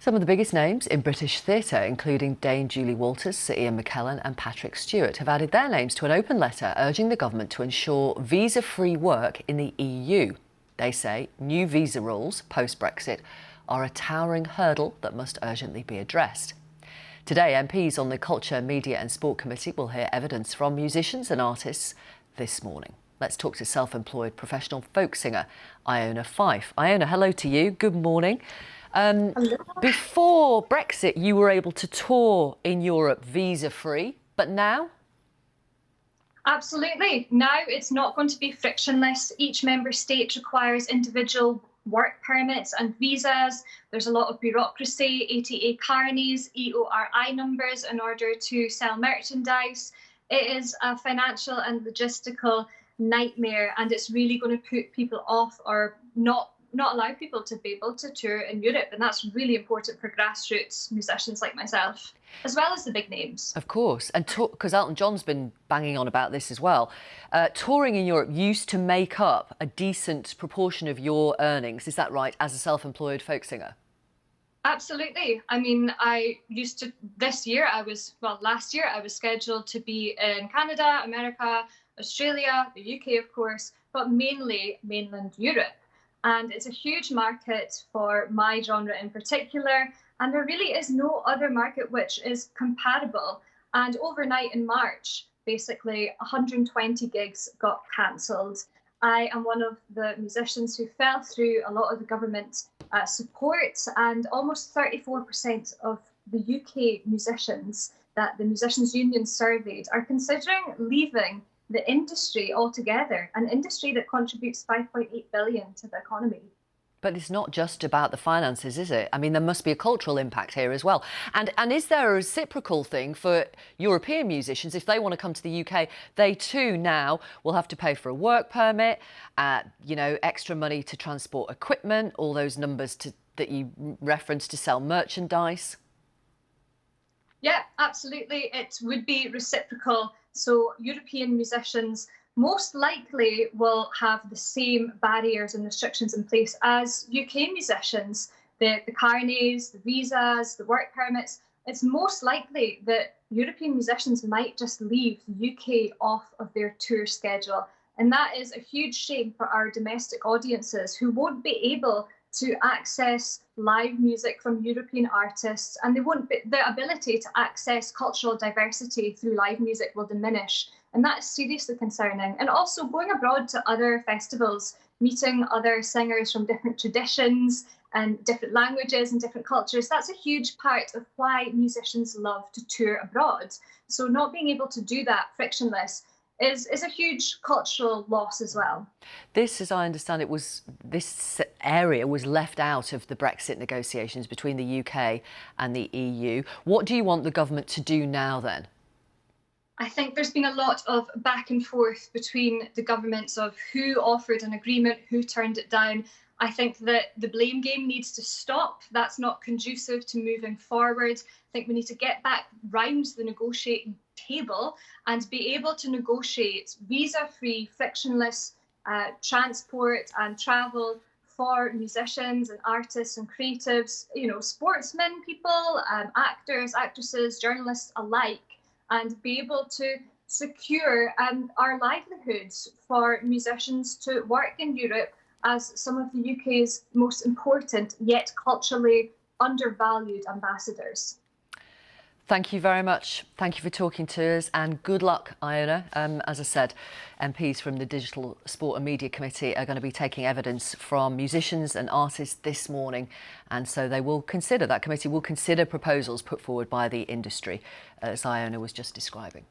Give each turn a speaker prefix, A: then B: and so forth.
A: Some of the biggest names in British theatre, including Dame Julie Walters, Sir Ian McKellen and Patrick Stewart, have added their names to an open letter urging the government to ensure visa-free work in the EU. They say new visa rules post-Brexit are a towering hurdle that must urgently be addressed. Today, MPs on the Culture, Media and Sport Committee will hear evidence from musicians and artists this morning. Let's talk to self-employed professional folk singer Iona Fyfe. Iona, hello to you. Good morning. Before Brexit, you were able to tour in Europe visa-free, but now?
B: Absolutely. Now it's not going to be frictionless. Each member state requires individual work permits and visas. There's a lot of bureaucracy, ATA carnies, EORI numbers in order to sell merchandise. It is a financial and logistical nightmare, and it's really going to put people off or not allow people to be able to tour in Europe, and that's really important for grassroots musicians like myself, as well as the big names.
A: Of course, and because Elton John's been banging on about this as well. Touring in Europe used to make up a decent proportion of your earnings, is that right, as a self-employed folk singer?
B: Absolutely. I mean, last year I was scheduled to be in Canada, America, Australia, the UK, of course, but mainly mainland Europe. And it's a huge market for my genre in particular, and there really is no other market which is comparable. And overnight in March, basically 120 gigs got cancelled. I am one of the musicians who fell through a lot of the government support, and almost 34% of the UK musicians that the Musicians Union surveyed are considering leaving the industry altogether, an industry that contributes 5.8 billion to the economy.
A: But it's not just about the finances, is it? I mean, there must be a cultural impact here as well. And is there a reciprocal thing for European musicians? If they want to come to the UK, they too now will have to pay for a work permit, extra money to transport equipment, all those numbers that you referenced to sell merchandise.
B: Yeah, absolutely. It would be reciprocal. So European musicians most likely will have the same barriers and restrictions in place as UK musicians. The carnies, the visas, the work permits. It's most likely that European musicians might just leave the UK off of their tour schedule. And that is a huge shame for our domestic audiences who won't be able to access live music from European artists, and the ability to access cultural diversity through live music will diminish. And that is seriously concerning. And also going abroad to other festivals, meeting other singers from different traditions and different languages and different cultures, that's a huge part of why musicians love to tour abroad. So not being able to do that frictionless is a huge cultural loss as well.
A: This, as I understand it, this area was left out of the Brexit negotiations between the UK and the EU. What do you want the government to do now then?
B: I think there's been a lot of back and forth between the governments of who offered an agreement, who turned it down. I think that the blame game needs to stop. That's not conducive to moving forward. I think we need to get back round the negotiating table and be able to negotiate visa-free, frictionless transport and travel for musicians and artists and creatives, sportsmen, people, actors, actresses, journalists alike, and be able to secure our livelihoods for musicians to work in Europe as some of the UK's most important yet culturally undervalued ambassadors.
A: Thank you very much. Thank you for talking to us, and good luck, Iona. As I said, MPs from the Digital Sport and Media Committee are going to be taking evidence from musicians and artists this morning, and so that committee will consider proposals put forward by the industry, as Iona was just describing.